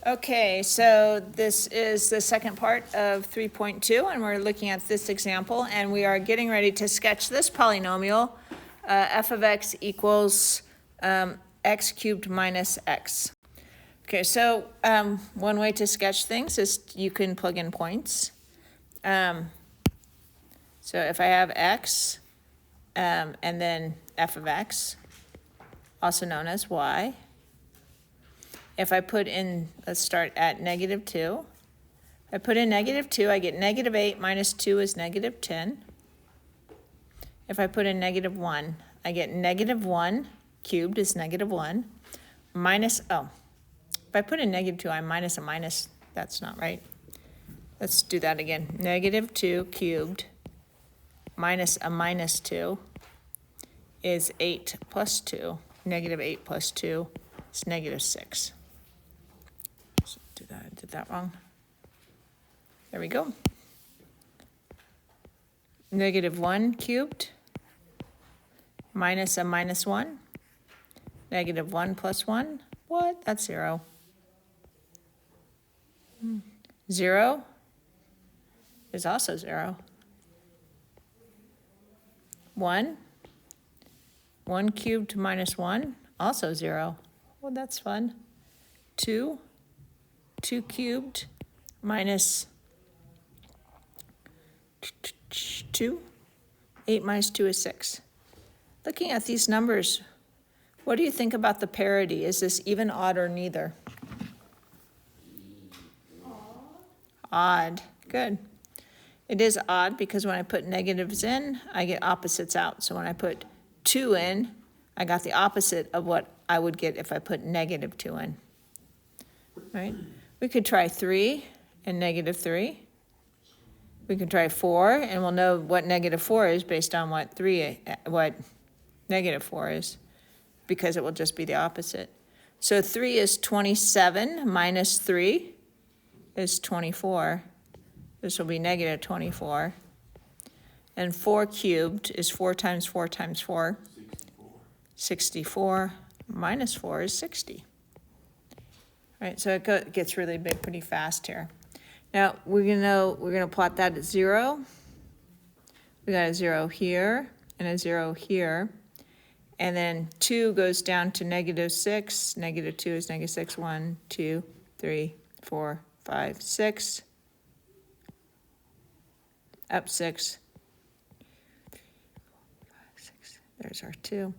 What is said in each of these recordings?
Okay, so this is the second part of 3.2, and we're looking at this example, and we are getting ready to sketch this polynomial, f of x equals x cubed minus x. Okay, so one way to sketch things is you can plug in points. So if I have x and then f of x, also known as y. If I put in, let's start at negative 2. If I put in negative 2, I get negative 8 minus 2 is negative 10. If I put in negative 1, I get negative 1 cubed is negative 1 minus, if I put in negative 2, I minus a minus. That's not right. Let's do that again. Negative 2 cubed minus a minus 2 is 8 plus 2. Negative 8 plus 2 is negative 6. I did that wrong. There we go. Negative 1 cubed minus a minus 1. Negative 1 plus 1. What? That's 0. 0 is also 0. 1 cubed minus 1, also 0. Well, that's fun. 2 cubed minus 2. 8 minus 2 is 6. Looking at these numbers, what do you think about the parity? Is this even, odd, or neither? Odd. Good. It is odd because when I put negatives in, I get opposites out. So when I put 2 in, I got the opposite of what I would get if I put negative 2 in. Right? We could try 3 and negative 3. We could try 4, and we'll know what negative 4 is based on what negative 4 is, because it will just be the opposite. So 3 is 27 minus 3 is 24. This will be negative 24. And 4 cubed is 4 times 4 times 4. 64 minus 4 is 60. Right, so it gets really big pretty fast here. Now we're gonna plot that at 0. We got a 0 here and a 0 here, and then 2 goes down to negative 6. Negative 2 is negative 6. 1, 2, 3, 4, 5, 6. Up 6. 6. There's our 2.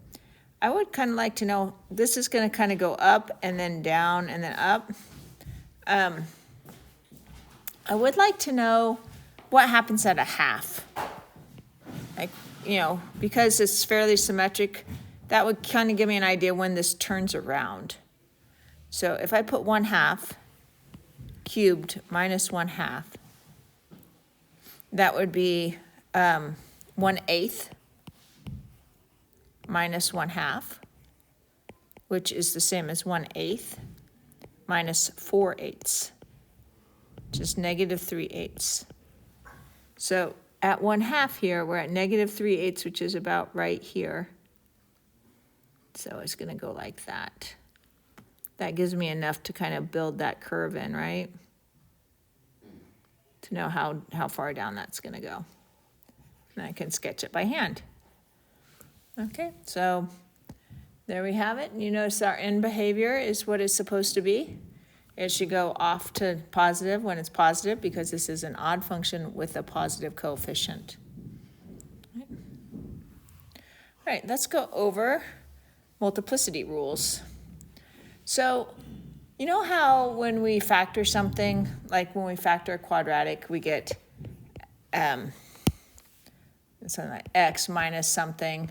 I would kind of like to know, this is going to kind of go up and then down and then up. I would like to know what happens at a half. Like, because it's fairly symmetric, that would kind of give me an idea when this turns around. So if I put 1/2 cubed minus 1/2, that would be 1/8 minus 1/2, which is the same as 1/8 minus 4/8, which is negative 3/8. So at 1/2 here, we're at negative 3/8, which is about right here. So it's going to go like that. That gives me enough to kind of build that curve in, right? To know how far down that's going to go. And I can sketch it by hand. Okay, so there we have it. You notice our end behavior is what it's supposed to be. It should go off to positive when it's positive, because this is an odd function with a positive coefficient. All right, let's go over multiplicity rules. So you know how when we factor something, like when we factor a quadratic, we get something like x minus something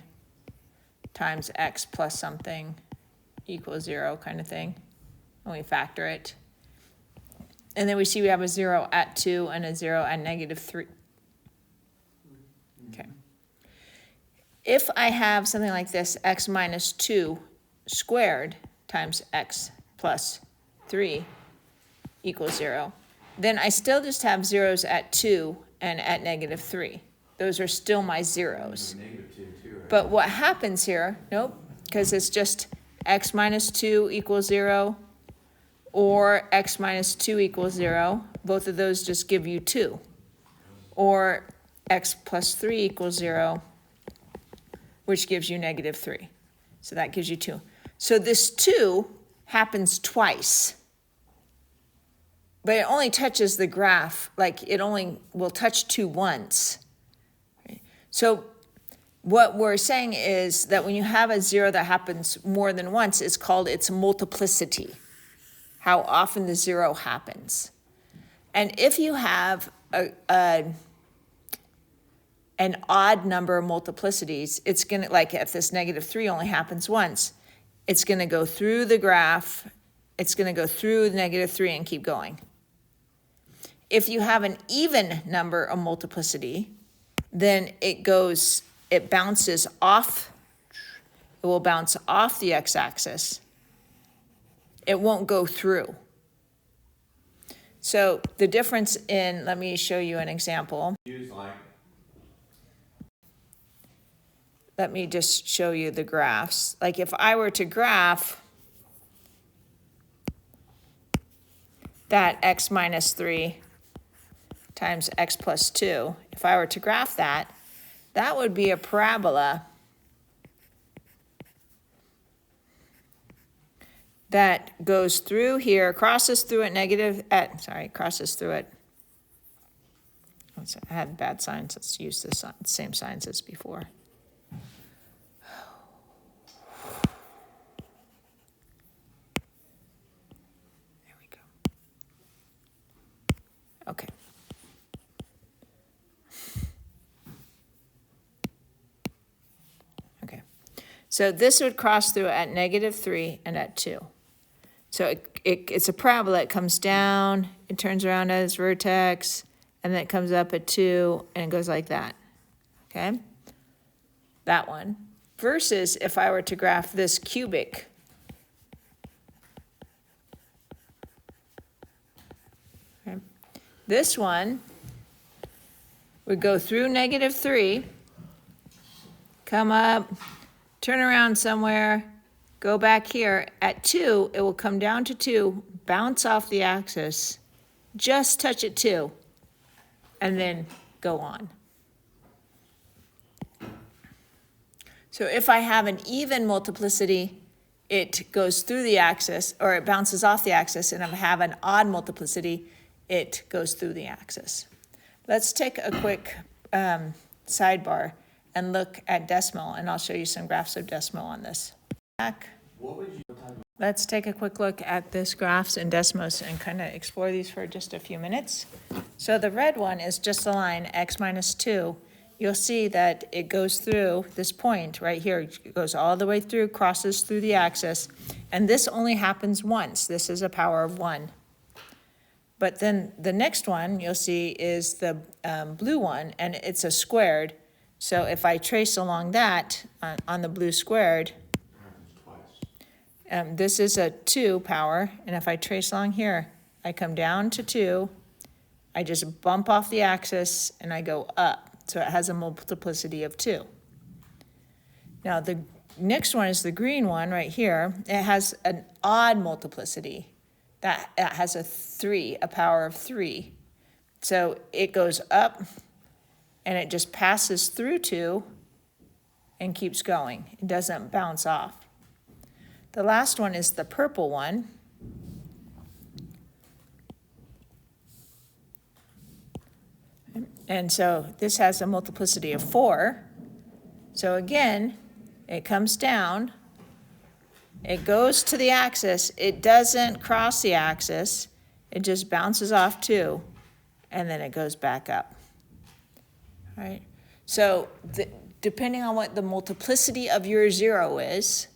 times x plus something equals 0 kind of thing, when we factor it. And then we see we have a 0 at 2 and a 0 at negative 3. Okay. If I have something like this, x minus 2 squared times x plus 3 equals 0, then I still just have zeros at 2 and at negative 3. Those are still my zeros. But what happens here, nope, because it's just x minus 2 equals 0, or x minus 2 equals 0. Both of those just give you 2. Or x plus 3 equals 0, which gives you negative 3. So that gives you 2. So this 2 happens twice. But it only touches the graph, like it only will touch 2 once. Right? So what we're saying is that when you have a 0 that happens more than once, it's called its multiplicity, how often the 0 happens. And if you have an odd number of multiplicities, it's going to, like if this negative 3 only happens once, it's going to go through the graph, it's going to go through the negative 3 and keep going. If you have an even number of multiplicity, then it bounces off, it will bounce off the x-axis. It won't go through. So the difference in, let me show you an example. Let me just show you the graphs. Like if I were to graph that x minus 3 times x plus 2, if I were to graph that, that would be a parabola that goes through here, crosses through it crosses through it. I had bad signs. Let's use the same signs as before. There we go. Okay. Okay. So this would cross through at negative 3 and at 2. So it's a parabola. It comes down, it turns around at its vertex, and then it comes up at 2, and it goes like that, okay? That one. Versus if I were to graph this cubic. Okay. This one would go through negative 3, come up, turn around somewhere, go back here. At 2, it will come down to 2, bounce off the axis, just touch it 2, and then go on. So if I have an even multiplicity, it goes through the axis, or it bounces off the axis, and if I have an odd multiplicity, it goes through the axis. Let's take a quick sidebar and look at decimal, and I'll show you some graphs of decimal on this. Let's take a quick look at this graphs and decimals and kind of explore these for just a few minutes. So the red one is just a line, x minus 2. You'll see that it goes through this point right here. It goes all the way through, crosses through the axis, and this only happens once. This is a power of 1. But then the next one you'll see is the blue one, and it's a squared. So if I trace along that on the blue squared, this is a 2 power, and if I trace along here, I come down to 2, I just bump off the axis, and I go up. So it has a multiplicity of 2. Now the next one is the green one right here. It has an odd multiplicity. That has a 3, a power of 3. So it goes up, and it just passes through 2 and keeps going. It doesn't bounce off. The last one is the purple one. And so this has a multiplicity of 4. So again, it comes down, it goes to the axis, it doesn't cross the axis, it just bounces off 2, and then it goes back up. All right? So depending on what the multiplicity of your 0 is,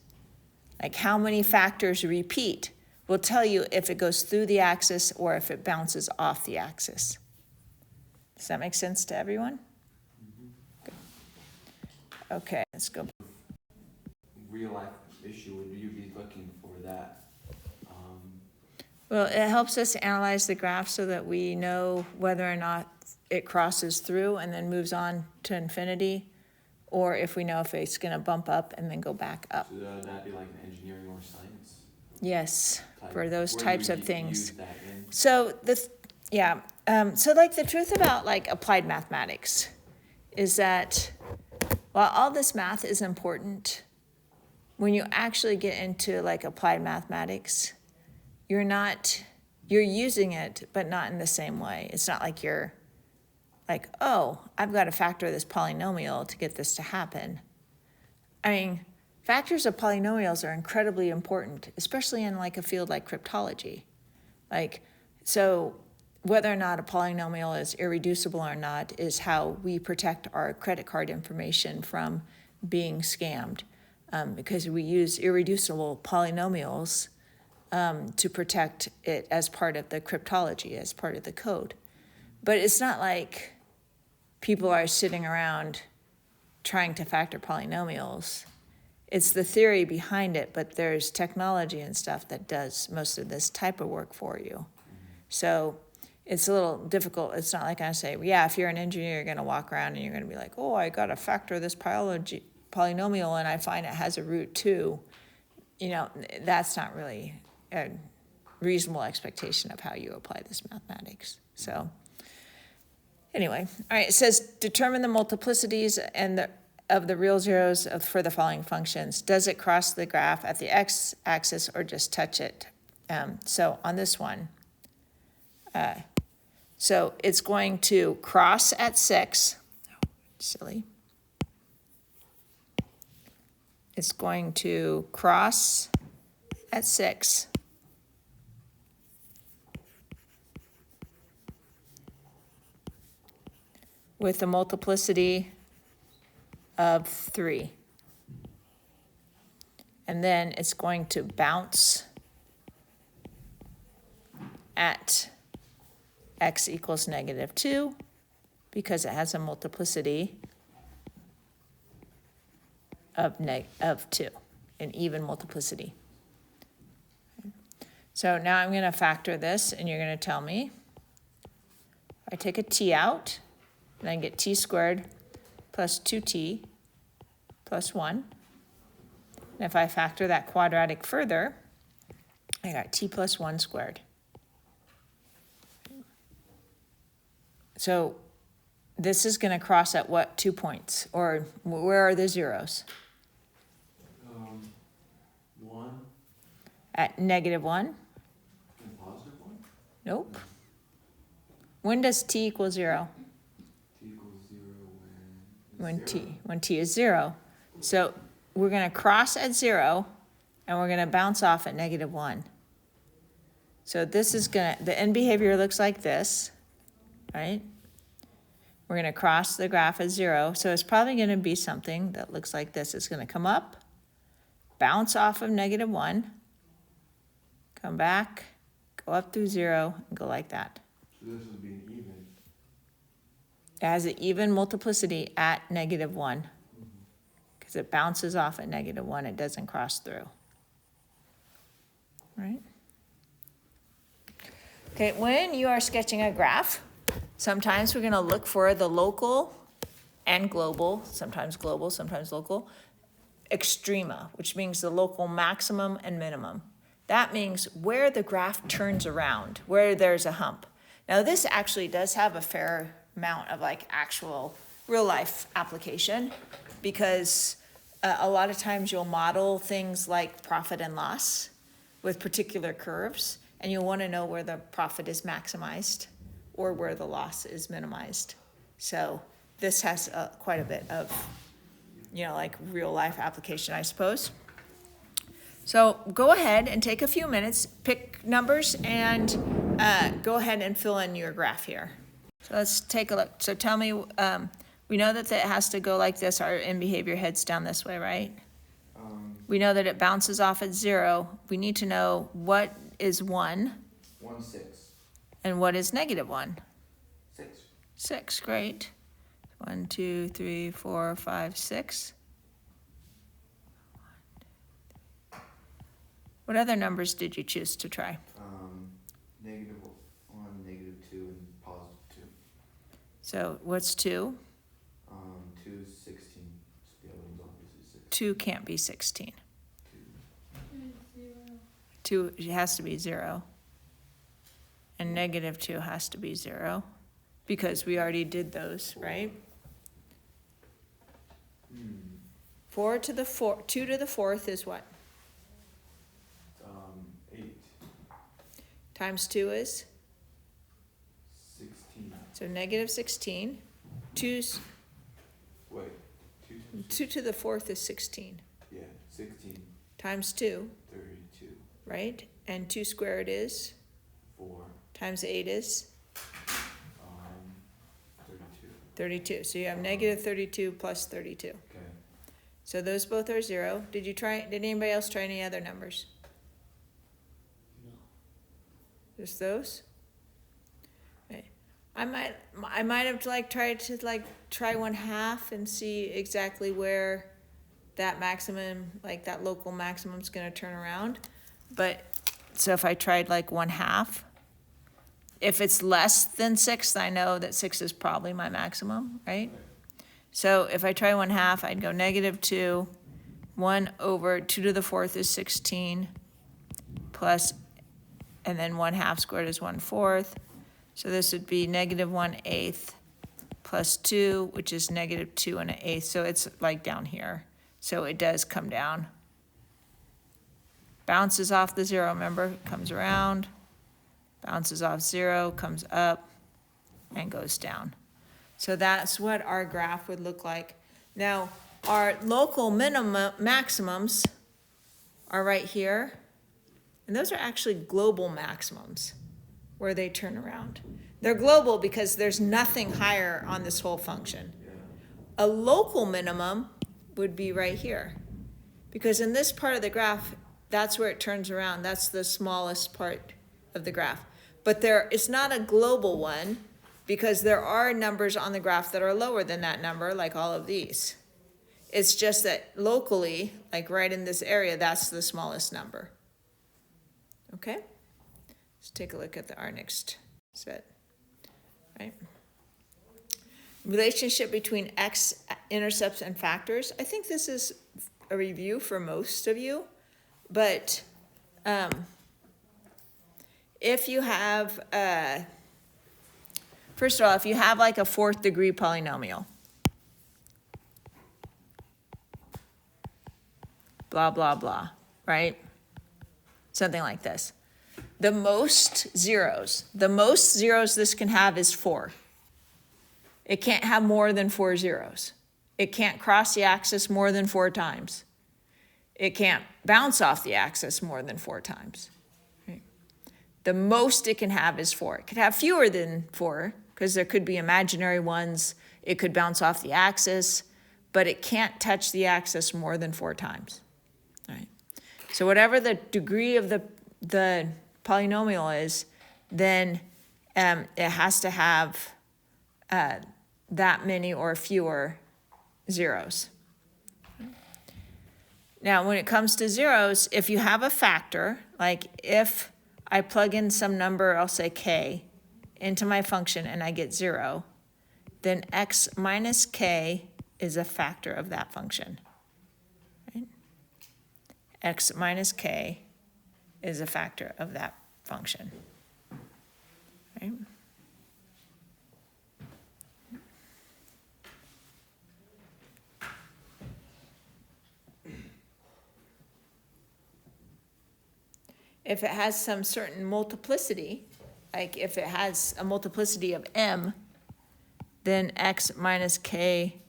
like how many factors repeat, will tell you if it goes through the axis or if it bounces off the axis. Does that make sense to everyone? Mm-hmm. Okay, let's go. Real life issue, would you be looking for that? Well, it helps us analyze the graph so that we know whether or not it crosses through and then moves on to infinity, or if we know if it's going to bump up and then go back up. So that'd be like an engineering or science? Yes, type? for those Where types would of you things. use that in? So so like the truth about like applied mathematics is that while all this math is important, when you actually get into like applied mathematics, you're using it, but not in the same way. It's not like you're like, oh, I've got to factor this polynomial to get this to happen. I mean, factors of polynomials are incredibly important, especially in like a field like cryptology. Like, so whether or not a polynomial is irreducible or not is how we protect our credit card information from being scammed, because we use irreducible polynomials to protect it as part of the cryptology, as part of the code. But it's not like people are sitting around trying to factor polynomials. It's the theory behind it, but there's technology and stuff that does most of this type of work for you. So it's a little difficult. It's not like I say, yeah, if you're an engineer, you're going to walk around and you're going to be like, oh, I got to factor this polynomial and I find it has a root 2. You know, that's not really a reasonable expectation of how you apply this mathematics. So anyway, all right, it says determine the multiplicities of the real zeros for the following functions. Does it cross the graph at the x-axis or just touch it? So on this one, so it's going to cross at 6. Oh, silly. It's going to cross at 6. With a multiplicity of 3. And then it's going to bounce at x equals -2 because it has a multiplicity of 2, an even multiplicity. So now I'm going to factor this, and you're going to tell me. I take a t out, and I get t squared plus 2t plus 1. And if I factor that quadratic further, I got t plus 1 squared. So this is going to cross at what 2 points? Or where are the zeros? 1 At -1? and positive 1? Nope. When does t equal 0? T equals 0 when it's 0. When t is 0. So we're going to cross at 0, and we're going to bounce off at -1. So this is going to, the end behavior looks like this, right? We're going to cross the graph at 0. So it's probably going to be something that looks like this. It's going to come up, bounce off of -1, come back, go up through 0, and go like that. So this would be an even. It has an even multiplicity at -1 because it bounces off at -1. It doesn't cross through. Right? Okay, when you are sketching a graph, sometimes we're going to look for the local and global, sometimes local, extrema, which means the local maximum and minimum. That means where the graph turns around, where there's a hump. Now this actually does have a fair amount of like actual real life application, because a lot of times you'll model things like profit and loss with particular curves, and you'll want to know where the profit is maximized or where the loss is minimized. So this has quite a bit of, like real life application, I suppose. So go ahead and take a few minutes, pick numbers, and go ahead and fill in your graph here. So let's take a look. So tell me, we know that it has to go like this. Our end behavior heads down this way, right? We know that it bounces off at 0. We need to know what is 1. 1, 6. And what is -1? 6. 6, great. 1, 2, 3, 4, 5, 6. What other numbers did you choose to try? -1, -2, and +2. So what's 2? 2 is 16. So the other one's obviously 6. 2 can't be 16. 2. 2, it has to be 0. And negative 2 has to be 0, because we already did those, right? 2 to the 4th is what? 8. Times 2 is? 16. So negative 16. 2's, Wait. 2 to the 4th is 16. Yeah, 16. Times 2, 32. right? And 2 squared is? 4. Times 8 is? 32. 32. So you have negative 32 plus 32. Okay. So those both are 0. Did anybody else try any other numbers? No. Just those? Okay. I might have tried to try 1/2 and see exactly where that maximum, that local maximum is going to turn around. But so if I tried 1/2, if it's less than 6, I know that 6 is probably my maximum, right? So if I try 1/2, I'd go negative 2, 1 over 2 to the 4th is 16, plus, and then 1/2 squared is 1/4. So this would be negative 1/8 plus 2, which is negative 2 1/8. So it's down here. So it does come down. Bounces off the 0, remember, comes around, bounces off 0, comes up, and goes down. So that's what our graph would look like. Now, our local maximums are right here. And those are actually global maximums where they turn around. They're global because there's nothing higher on this whole function. A local minimum would be right here. Because in this part of the graph, that's where it turns around. That's the smallest part of the graph. But it's not a global one, because there are numbers on the graph that are lower than that number, like all of these. It's just that locally, right in this area, that's the smallest number. Okay? Let's take a look at our next set. Right? Relationship between x-intercepts and factors. I think this is a review for most of you, but if you have... First of all, if you have a 4th degree polynomial, blah, blah, blah, right? Something like this. The most zeros this can have is 4. It can't have more than 4 zeros. It can't cross the axis more than 4 times. It can't bounce off the axis more than 4 times. Right? The most it can have is 4. It could have fewer than 4, because there could be imaginary ones. It could bounce off the axis, but it can't touch the axis more than 4 times. All right. So whatever the degree of the polynomial is, then it has to have that many or fewer zeros. Now, when it comes to zeros, if you have a factor, if I plug in some number, I'll say k, into my function and I get 0, then x minus k is a factor of that function. Right? X minus k is a factor of that function. Right? If it has some certain multiplicity, if it has a multiplicity of m, then x minus k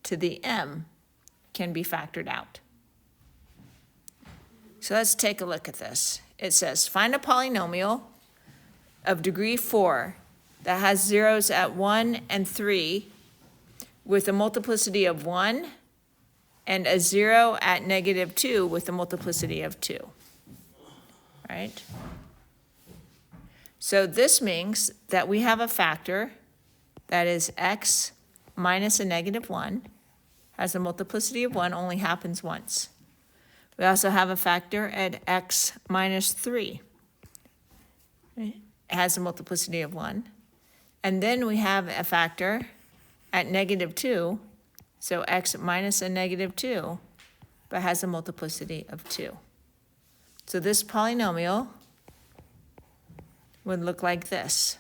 to the m can be factored out. So let's take a look at this. It says, find a polynomial of degree 4 that has zeros at 1 and 3 with a multiplicity of 1 and a 0 at negative 2 with a multiplicity of 2. Right? So this means that we have a factor that is x minus a negative 1, has a multiplicity of 1, only happens once. We also have a factor at x minus 3. Right? It has a multiplicity of 1. And then we have a factor at negative 2, so x minus a negative 2, but has a multiplicity of 2. So this polynomial would look like this.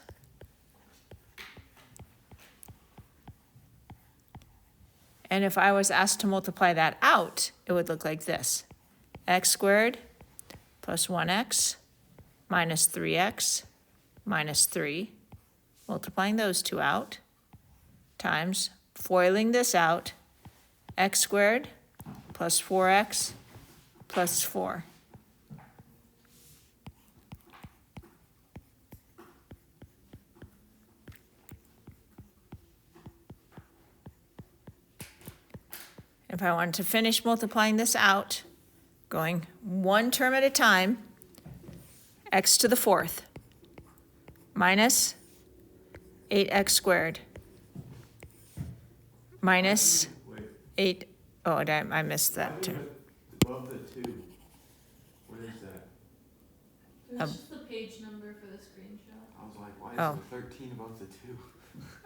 And if I was asked to multiply that out, it would look like this. X squared plus 1x minus 3x minus 3, multiplying those two out, times, foiling this out, x squared plus 4x plus 4. If I wanted to finish multiplying this out, going one term at a time, x to the 4th minus 8x squared minus 8, oh, I missed that too. Above the 2. Where is that? That's just the page number for the screenshot. I was like, why Oh. is the 13 above the 2?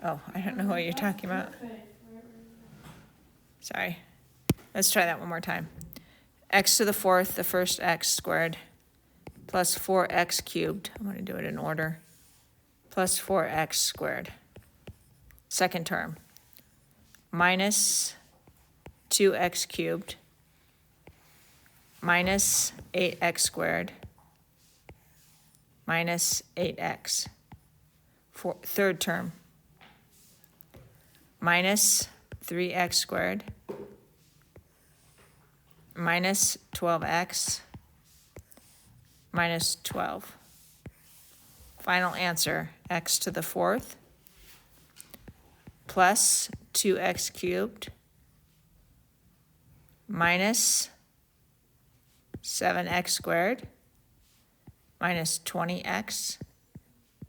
Oh, I don't know what you're talking about. Sorry. Let's try that one more time. X to the 4th, the first x squared, plus 4x cubed. I'm going to do it in order. Plus 4x squared. Second term. Minus 2x cubed. Minus 8x squared. Minus 8x. Third term. Minus 3x squared. Minus 12x, minus 12. Final answer, x to the 4th, plus 2x cubed, minus 7x squared, minus 20x,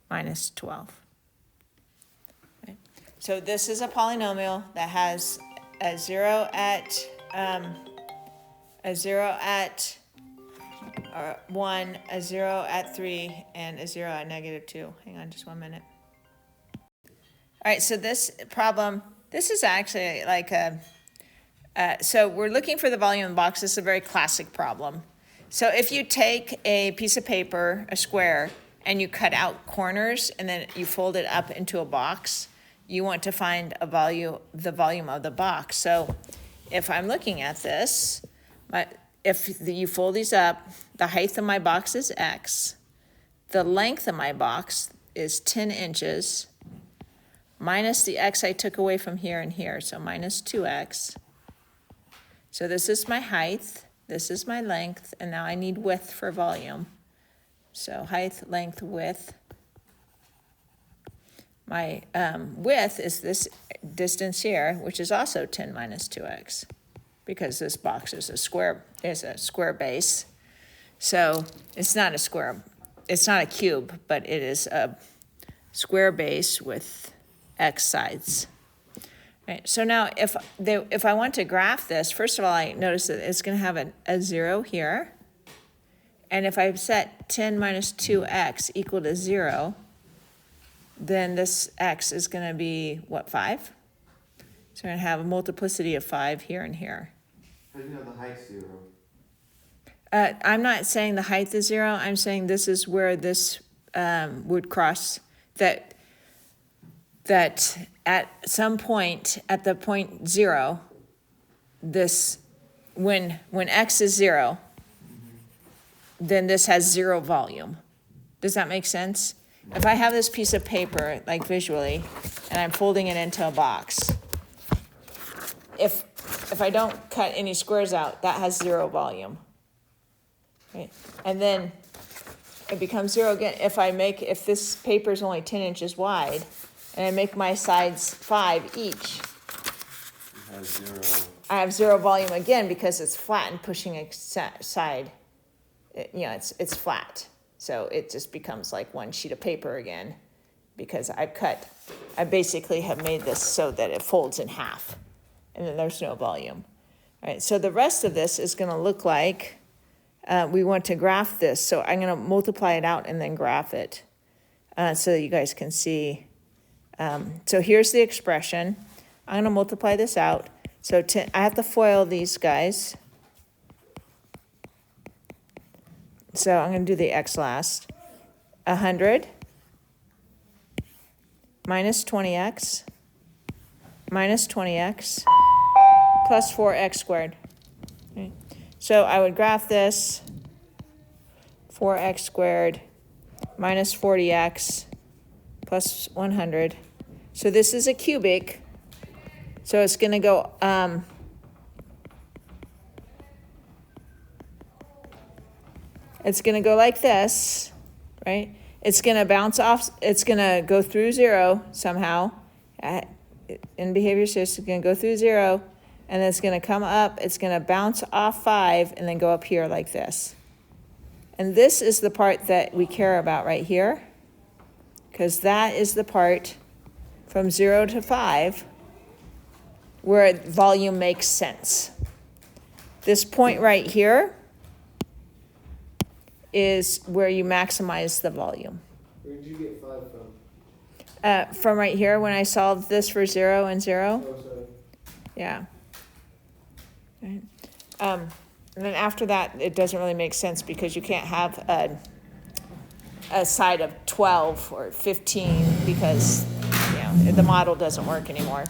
minus 12. Okay. So this is a polynomial that has a 0 at 1, a 0 at 3, and a 0 at -2. Hang on just 1 minute. All right, so this problem, this is actually like so we're looking for the volume of the box. This is a very classic problem. So if you take a piece of paper, a square, and you cut out corners, and then you fold it up into a box, you want to find the volume of the box. So if I'm looking at this, if you fold these up, the height of my box is x. The length of my box is 10 inches minus the x I took away from here and here, so minus 2x. So this is my height, this is my length, and now I need width for volume. So height, length, width. My width is this distance here, which is also 10 minus 2x. Because this box is a square base. So it's not a square, it's not a cube, but it is a square base with x sides. Right, so now if I want to graph this, first of all, I notice that it's gonna have a 0 here. And if I set 10 minus 2x equal to 0, then this x is gonna be, what, 5? So we're gonna have a multiplicity of 5 here and here. How do you know the height's 0? I'm not saying the height is 0. I'm saying this is where this would cross. That at some point, at the point 0, this when x is 0, then this has 0 volume. Does that make sense? If I have this piece of paper, like visually, and I'm folding it into a box, if I don't cut any squares out, that has 0 volume. Right? And then it becomes 0 again. If this paper is only 10 inches wide, and I make my sides 5 each, It has 0. I have 0 volume again because it's flat and pushing a side. It's flat. So it just becomes like one sheet of paper again because I basically have made this so that it folds in half. And then there's no volume. All right, so the rest of this is going to look like we want to graph this. So I'm going to multiply it out and then graph it so that you guys can see. So here's the expression. I'm going to multiply this out. So I have to FOIL these guys. So I'm going to do the x last. 100 minus 20x minus 20x plus 4x squared. Okay. So I would graph this 4x squared minus 40x plus 100. So this is a cubic. So it's going to go, it's going to go like this, right? It's going to bounce off, it's going to go through 0 somehow. In behavior states, it's going to go through 0, and then it's going to come up, it's going to bounce off 5, and then go up here like this. And this is the part that we care about right here, because that is the part from 0 to 5 where volume makes sense. This point right here is where you maximize the volume. Where did you get 5 from? From right here, when I solved this for 0 and 0. Oh, sorry. Yeah. Right. And then after that, it doesn't really make sense because you can't have a side of 12 or 15 because, you know, the model doesn't work anymore.